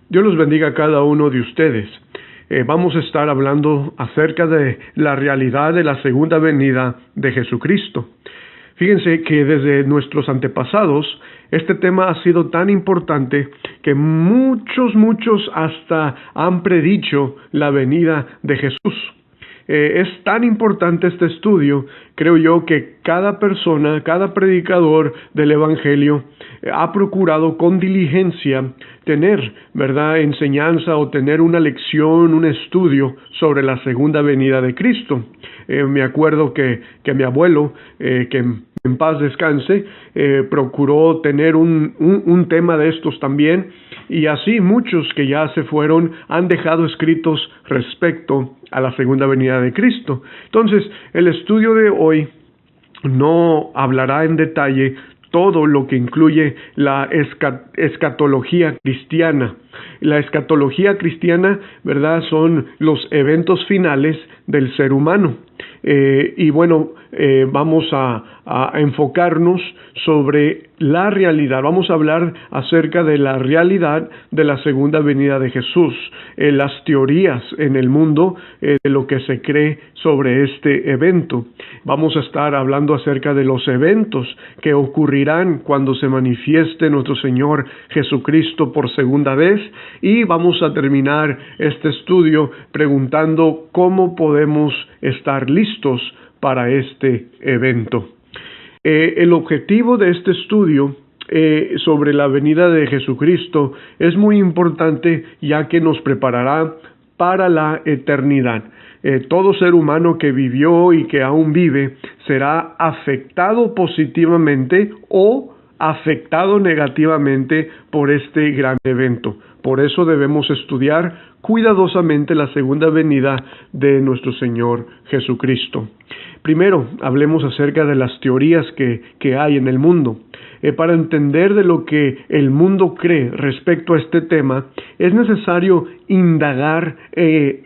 Dios los bendiga a cada uno de ustedes. Vamos a estar hablando acerca de la realidad de la segunda venida de Jesucristo. Fíjense que desde nuestros antepasados este tema ha sido tan importante que muchos hasta han predicho la venida de Jesús. Es tan importante este estudio, creo yo, que cada persona, cada predicador del Evangelio ha procurado con diligencia tener, ¿verdad?, enseñanza o tener una lección, un estudio sobre la segunda venida de Cristo. Me acuerdo que mi abuelo, que en paz descanse, procuró tener un tema de estos también, y así muchos que ya se fueron han dejado escritos respecto a la segunda venida de Cristo. Entonces, el estudio de hoy no hablará en detalle todo lo que incluye la escatología cristiana. La escatología cristiana, ¿verdad?, son los eventos finales del ser humano. Y bueno, vamos a enfocarnos sobre la realidad. Vamos a hablar acerca de la realidad de la segunda venida de Jesús, las teorías en el mundo de lo que se cree sobre este evento. Vamos a estar hablando acerca de los eventos que ocurrirán cuando se manifieste nuestro Señor Jesucristo por segunda vez, y vamos a terminar este estudio preguntando cómo podemos estar listos para este evento. El objetivo de este estudio sobre la venida de Jesucristo es muy importante, ya que nos preparará para la eternidad. Todo ser humano que vivió y que aún vive será afectado positivamente o afectado negativamente por este gran evento. Por eso debemos estudiar cuidadosamente la segunda venida de nuestro Señor Jesucristo. Primero, hablemos acerca de las teorías que hay en el mundo. Para entender de lo que el mundo cree respecto a este tema, es necesario indagar,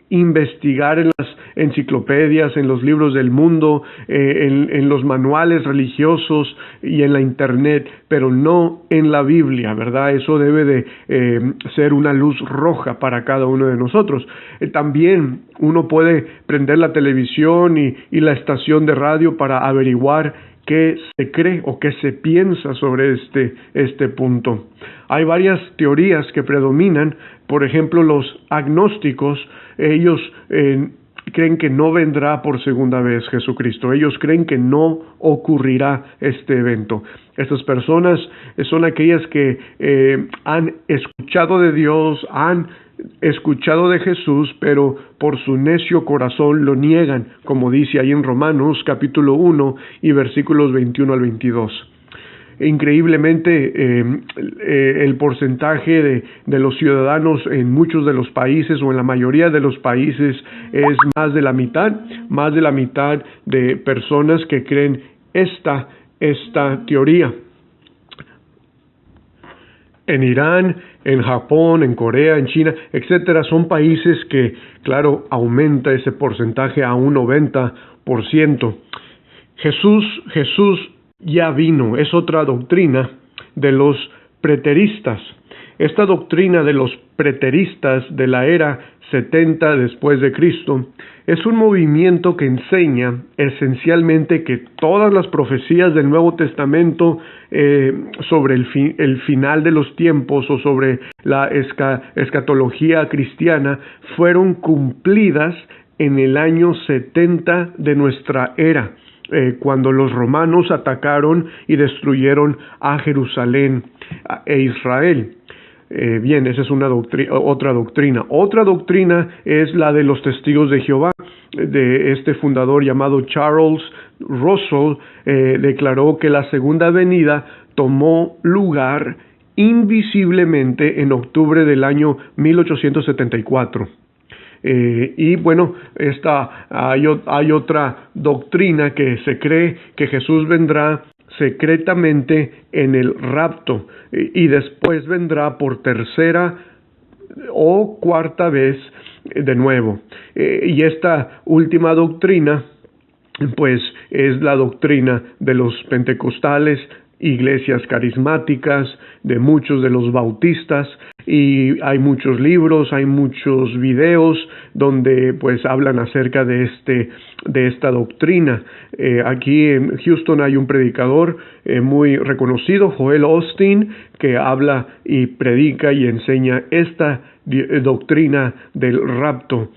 investigar en las enciclopedias, en los libros del mundo, en los manuales religiosos y en la internet, pero no en la Biblia, ¿verdad? Eso debe de ser una luz roja para cada uno de nosotros. También uno puede prender la televisión y la estación de radio para averiguar qué se cree o qué se piensa sobre este punto. Hay varias teorías que predominan. Por ejemplo, los agnósticos, ellos creen que no vendrá por segunda vez Jesucristo. Ellos creen que no ocurrirá este evento. Estas personas son aquellas que han escuchado de Dios, han escuchado de Jesús, pero por su necio corazón lo niegan, como dice ahí en Romanos capítulo 1 y versículos 21 al 22. Increíblemente, el porcentaje de los ciudadanos en muchos de los países o en la mayoría de los países es más de la mitad de personas que creen esta teoría. En Irán, en Japón, en Corea, en China, etcétera, son países que, claro, aumenta ese porcentaje a un 90%. Jesús ya vino, es otra doctrina de los preteristas. Esta doctrina de los preteristas de la era 70 después de Cristo es un movimiento que enseña esencialmente que todas las profecías del Nuevo Testamento sobre el final de los tiempos o sobre la escatología cristiana fueron cumplidas en el año 70 de nuestra era, cuando los romanos atacaron y destruyeron a Jerusalén e Israel. Bien, esa es otra doctrina. Otra doctrina es la de los testigos de Jehová, de este fundador llamado Charles Russell. Declaró que la segunda venida tomó lugar invisiblemente en octubre del año 1874. Y bueno, hay otra doctrina que se cree que Jesús vendrá secretamente en el rapto y después vendrá por tercera o cuarta vez de nuevo. Y esta última doctrina, pues, es la doctrina de los pentecostales, iglesias carismáticas, de muchos de los bautistas, y hay muchos libros, hay muchos videos donde pues hablan acerca de esta doctrina. Aquí en Houston hay un predicador muy reconocido, Joel Osteen, que habla y predica y enseña esta doctrina del rapto.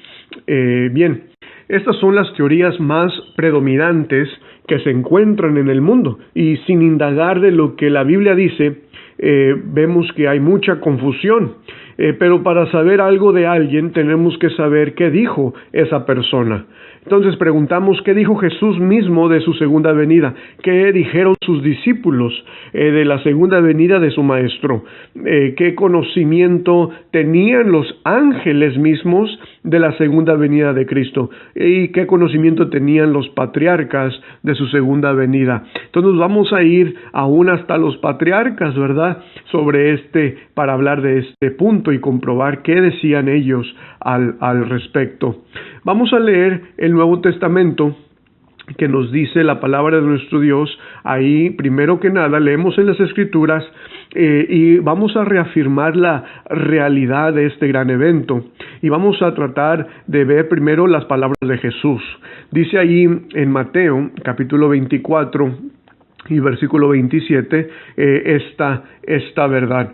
Bien, estas son las teorías más predominantes que se encuentran en el mundo, y sin indagar de lo que la Biblia dice, vemos que hay mucha confusión. Pero para saber algo de alguien tenemos que saber qué dijo esa persona. Entonces preguntamos qué dijo Jesús mismo de su segunda venida, qué dijeron sus discípulos de la segunda venida de su maestro, qué conocimiento tenían los ángeles mismos de la segunda venida de Cristo y qué conocimiento tenían los patriarcas de su segunda venida. Entonces vamos a ir aún hasta los patriarcas, ¿verdad?, para hablar de este punto y comprobar qué decían ellos al respecto. Vamos a leer el Nuevo Testamento, que nos dice la palabra de nuestro Dios. Ahí, primero que nada, leemos en las Escrituras y vamos a reafirmar la realidad de este gran evento. Y vamos a tratar de ver primero las palabras de Jesús. Dice ahí en Mateo, capítulo 24, y versículo 27, esta verdad.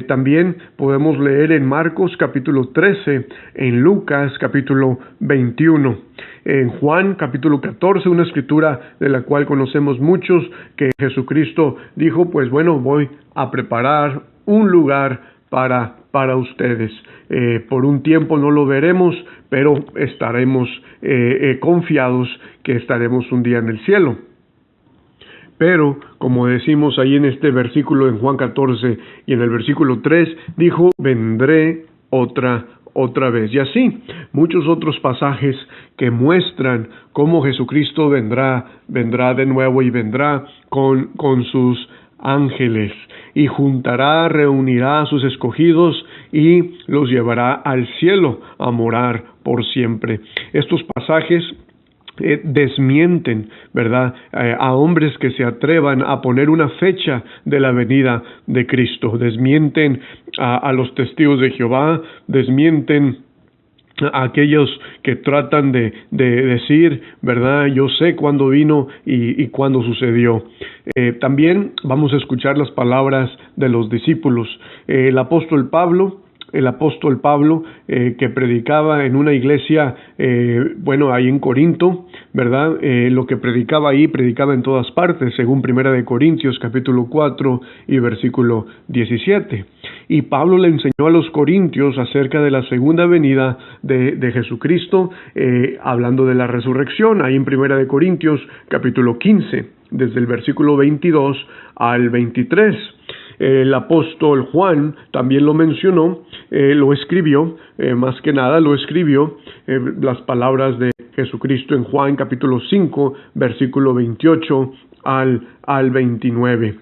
También podemos leer en Marcos capítulo 13, en Lucas capítulo 21, en Juan capítulo 14, una escritura de la cual conocemos muchos, que Jesucristo dijo, pues bueno, voy a preparar un lugar para ustedes. Por un tiempo no lo veremos, pero estaremos confiados que estaremos un día en el cielo. Pero, como decimos ahí en este versículo en Juan 14 y en el versículo 3, dijo, vendré otra vez. Y así, muchos otros pasajes que muestran cómo Jesucristo vendrá de nuevo y vendrá con sus ángeles y reunirá a sus escogidos y los llevará al cielo a morar por siempre. Estos pasajes desmienten, ¿verdad?, a hombres que se atrevan a poner una fecha de la venida de Cristo. Desmienten a los testigos de Jehová, desmienten a aquellos que tratan de decir, ¿verdad?, yo sé cuándo vino y cuándo sucedió. También vamos a escuchar las palabras de los discípulos. El apóstol Pablo, que predicaba en una iglesia, ahí en Corinto, ¿verdad? Lo que predicaba en todas partes, según Primera de Corintios, capítulo 4 y versículo 17. Y Pablo le enseñó a los corintios acerca de la segunda venida de Jesucristo, hablando de la resurrección, ahí en Primera de Corintios, capítulo 15, desde el versículo 22 al 23. El apóstol Juan también lo mencionó, lo escribió, más que nada lo escribió, las palabras de Jesucristo en Juan capítulo 5, versículo 28 al 29.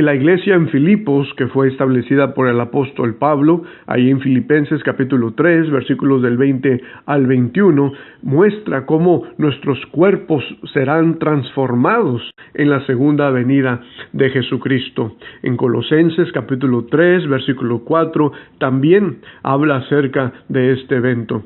La iglesia en Filipos, que fue establecida por el apóstol Pablo, ahí en Filipenses capítulo 3, versículos del 20 al 21, muestra cómo nuestros cuerpos serán transformados en la segunda venida de Jesucristo. En Colosenses capítulo 3, versículo 4, también habla acerca de este evento.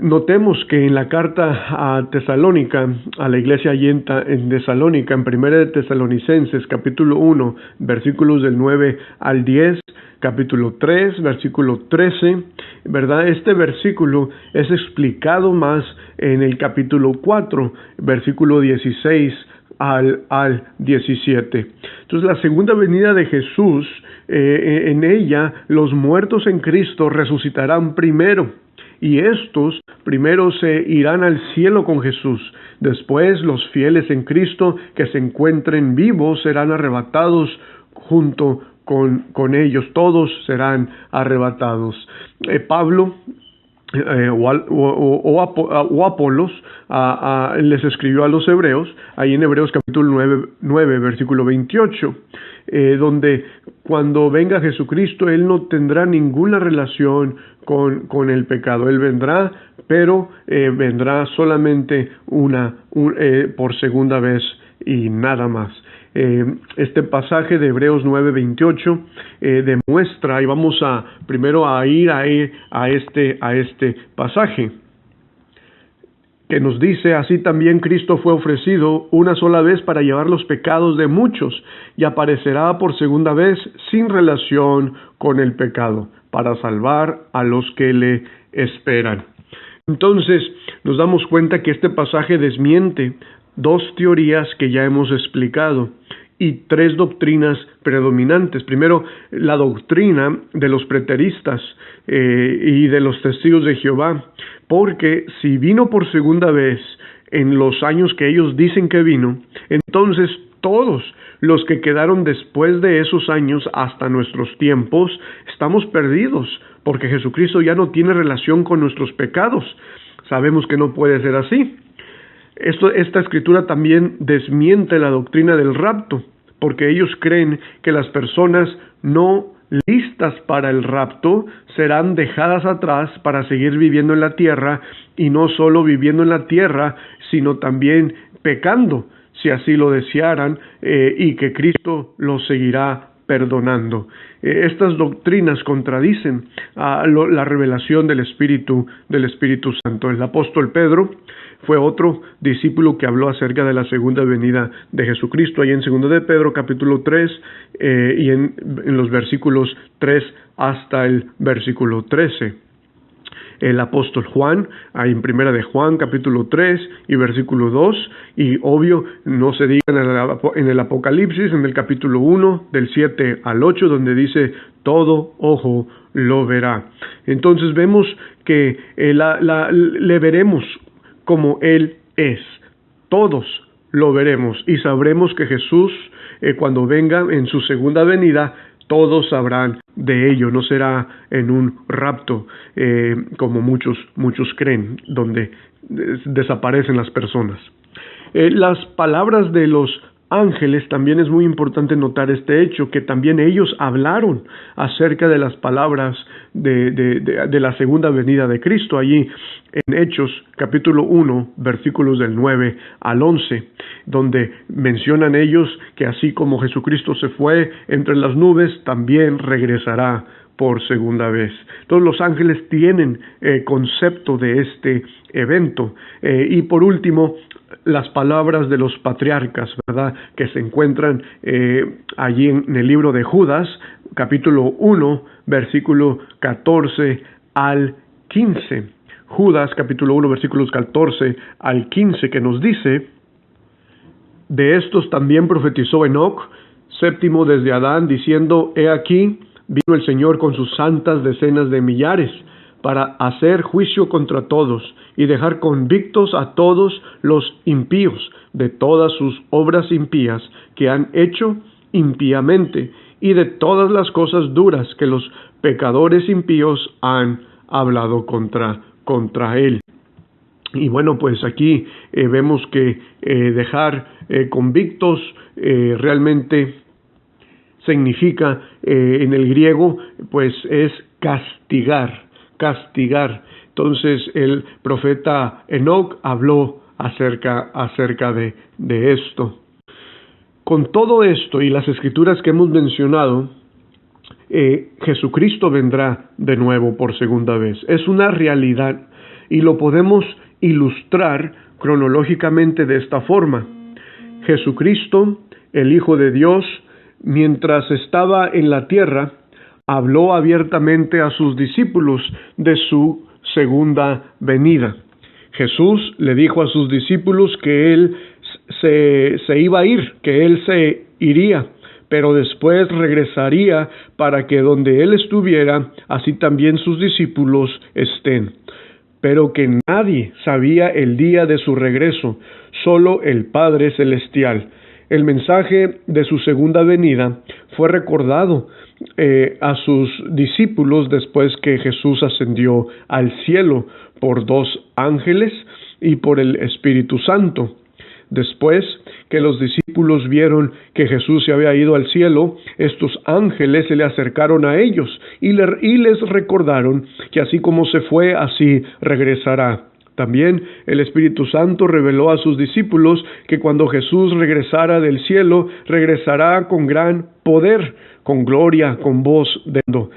Notemos que en la carta a Tesalónica, a la iglesia allí en Tesalónica, en Primera de Tesalonicenses, capítulo 1, versículos del 9 al 10, capítulo 3, versículo 13, ¿verdad? Este versículo es explicado más en el capítulo 4, versículo 16 al 17. Entonces, la segunda venida de Jesús, en ella, los muertos en Cristo resucitarán primero. Y estos primero se irán al cielo con Jesús. Después los fieles en Cristo que se encuentren vivos serán arrebatados junto con ellos. Todos serán arrebatados. Pablo o Apolos les escribió a los hebreos, ahí en Hebreos capítulo 9 versículo 28, donde cuando venga Jesucristo, Él no tendrá ninguna relación con el pecado. Él vendrá, pero vendrá solamente por segunda vez y nada más. Este pasaje de Hebreos 9:28 demuestra, y vamos primero a ir a este pasaje, que nos dice: así también Cristo fue ofrecido una sola vez para llevar los pecados de muchos, y aparecerá por segunda vez sin relación con el pecado, para salvar a los que le esperan. Entonces, nos damos cuenta que este pasaje desmiente dos teorías que ya hemos explicado y tres doctrinas predominantes. Primero, la doctrina de los preteristas y de los testigos de Jehová, porque si vino por segunda vez en los años que ellos dicen que vino, entonces todos los que quedaron después de esos años hasta nuestros tiempos estamos perdidos, porque Jesucristo ya no tiene relación con nuestros pecados. Sabemos que no puede ser así. Esta escritura también desmiente la doctrina del rapto, porque ellos creen que las personas no listas para el rapto serán dejadas atrás para seguir viviendo en la tierra, y no solo viviendo en la tierra, sino también pecando, si así lo desearan, y que Cristo los seguirá perdonando. Estas doctrinas contradicen la revelación del Espíritu Santo. El apóstol Pedro fue otro discípulo que habló acerca de la segunda venida de Jesucristo, ahí en 2 de Pedro capítulo 3 y en los versículos 3 hasta el versículo 13. El apóstol Juan, ahí en 1 de Juan capítulo 3 y versículo 2, y obvio, no se diga en el Apocalipsis, en el capítulo 1, del 7 al 8, donde dice: todo ojo lo verá. Entonces vemos que le veremos como Él es. Todos lo veremos y sabremos que Jesús, cuando venga en su segunda venida, todos sabrán de ello. No será en un rapto, como muchos creen, donde desaparecen las personas. Las palabras de los ángeles, también es muy importante notar este hecho, que también ellos hablaron acerca de las palabras de la segunda venida de Cristo, allí en Hechos capítulo 1, versículos del 9 al 11, donde mencionan ellos que así como Jesucristo se fue entre las nubes, también regresará por segunda vez. Todos los ángeles tienen concepto de este evento. Y por último, las palabras de los patriarcas, ¿verdad?, que se encuentran allí en el libro de Judas, capítulo 1, versículo 14 al 15. Judas, capítulo 1, versículos 14 al 15, que nos dice: de estos también profetizó Enoc, séptimo desde Adán, diciendo: he aquí, vino el Señor con sus santas decenas de millares, para hacer juicio contra todos, y dejar convictos a todos los impíos de todas sus obras impías que han hecho impíamente, y de todas las cosas duras que los pecadores impíos han hablado contra él. Y bueno, pues aquí vemos que dejar convictos realmente significa en el griego, pues es castigar. Entonces el profeta Enoc habló acerca de esto. Con todo esto y las escrituras que hemos mencionado, Jesucristo vendrá de nuevo por segunda vez. Es una realidad y lo podemos ilustrar cronológicamente de esta forma. Jesucristo, el Hijo de Dios, mientras estaba en la tierra, habló abiertamente a sus discípulos de su segunda venida. Jesús le dijo a sus discípulos que Él se iba a ir, que Él se iría, pero después regresaría para que donde Él estuviera, así también sus discípulos estén. Pero que nadie sabía el día de su regreso, solo el Padre Celestial. El mensaje de su segunda venida fue recordado a sus discípulos después que Jesús ascendió al cielo por 2 ángeles y por el Espíritu Santo. Después que los discípulos vieron que Jesús se había ido al cielo, estos ángeles se le acercaron a ellos y les recordaron que así como se fue, así regresará. También el Espíritu Santo reveló a sus discípulos que cuando Jesús regresara del cielo, regresará con gran poder, con gloria, con voz de mando.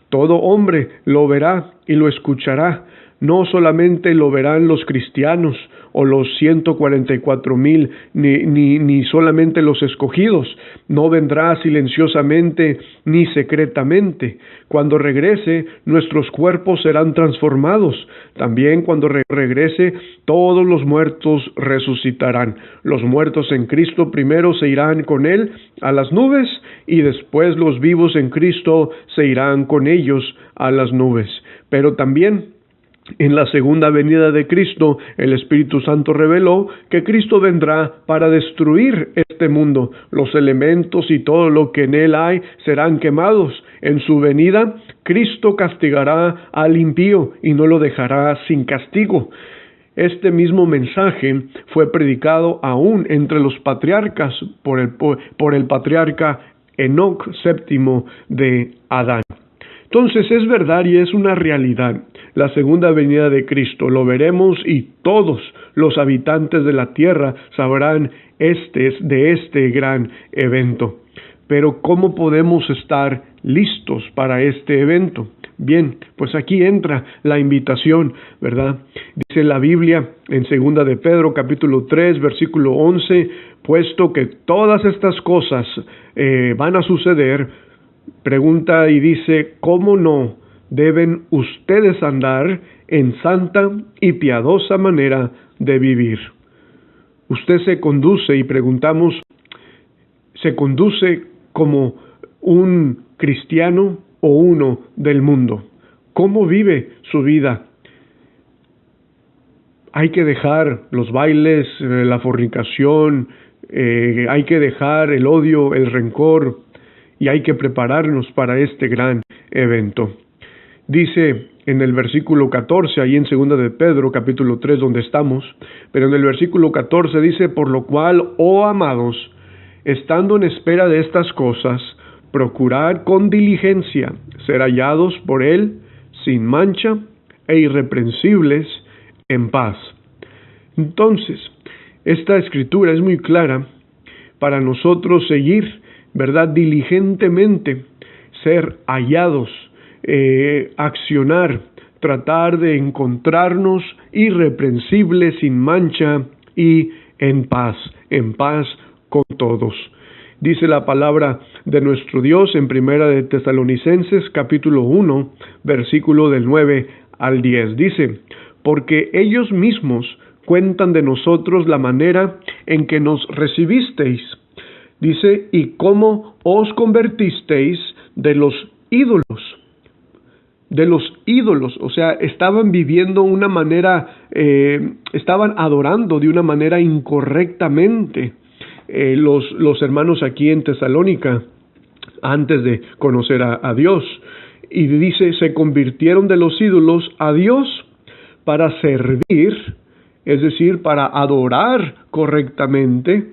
Todo hombre lo verá y lo escuchará. No solamente lo verán los cristianos o los 144,000, ni solamente los escogidos. No vendrá silenciosamente ni secretamente. Cuando regrese, nuestros cuerpos serán transformados. También cuando regrese, todos los muertos resucitarán. Los muertos en Cristo primero se irán con Él a las nubes y después los vivos en Cristo se irán con ellos a las nubes. Pero también en la segunda venida de Cristo, el Espíritu Santo reveló que Cristo vendrá para destruir este mundo. Los elementos y todo lo que en él hay serán quemados. En su venida, Cristo castigará al impío y no lo dejará sin castigo. Este mismo mensaje fue predicado aún entre los patriarcas por el patriarca Enoc VII de Adán. Entonces es verdad y es una realidad. La segunda venida de Cristo lo veremos y todos los habitantes de la tierra sabrán de este gran evento. Pero ¿cómo podemos estar listos para este evento? Bien, pues aquí entra la invitación, ¿verdad? Dice la Biblia en 2 de Pedro capítulo 3 versículo 11, puesto que todas estas cosas van a suceder, pregunta y dice, ¿cómo no deben ustedes andar en santa y piadosa manera de vivir? Usted se conduce, y preguntamos, ¿se conduce como un cristiano o uno del mundo? ¿Cómo vive su vida? Hay que dejar los bailes, la fornicación, hay que dejar el odio, el rencor, y hay que prepararnos para este gran evento. Dice en el versículo 14, ahí en 2 de Pedro, capítulo 3, donde estamos, pero en el versículo 14 dice, por lo cual, oh amados, estando en espera de estas cosas, procurad con diligencia ser hallados por Él sin mancha e irreprensibles en paz. Entonces, esta escritura es muy clara para nosotros seguir, ¿verdad? Diligentemente, ser hallados, accionar, tratar de encontrarnos irreprensibles, sin mancha y en paz con todos. Dice la palabra de nuestro Dios en 1 de Tesalonicenses capítulo 1, versículo del 9 al 10. Dice, porque ellos mismos cuentan de nosotros la manera en que nos recibisteis. Dice, y cómo os convertisteis de los ídolos. O sea, estaban viviendo una manera, estaban adorando de una manera incorrectamente los hermanos aquí en Tesalónica, antes de conocer a Dios. Y dice, se convirtieron de los ídolos a Dios para servir, es decir, para adorar correctamente,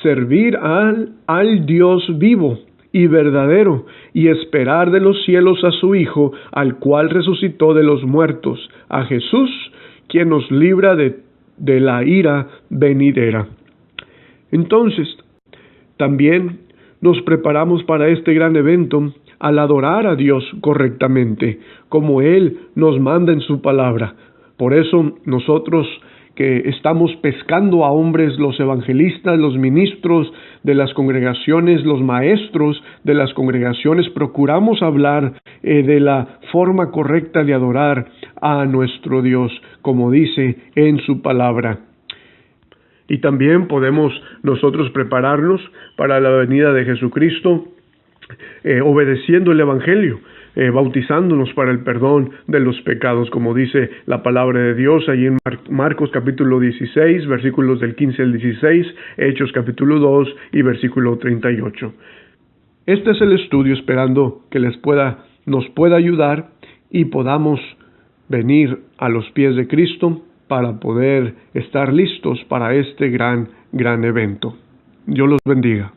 servir al Dios vivo y verdadero, y esperar de los cielos a su Hijo, al cual resucitó de los muertos, a Jesús, quien nos libra de la ira venidera. Entonces, también nos preparamos para este gran evento al adorar a Dios correctamente, como Él nos manda en su palabra. Por eso nosotros que estamos pescando a hombres, los evangelistas, los ministros de las congregaciones, los maestros de las congregaciones, procuramos hablar de la forma correcta de adorar a nuestro Dios, como dice en su palabra. Y también podemos nosotros prepararnos para la venida de Jesucristo, obedeciendo el Evangelio, bautizándonos para el perdón de los pecados, como dice la palabra de Dios ahí en Marcos capítulo 16, versículos del 15 al 16, Hechos capítulo 2 y versículo 38. Este es el estudio, esperando que nos pueda ayudar y podamos venir a los pies de Cristo para poder estar listos para este gran evento. Dios los bendiga.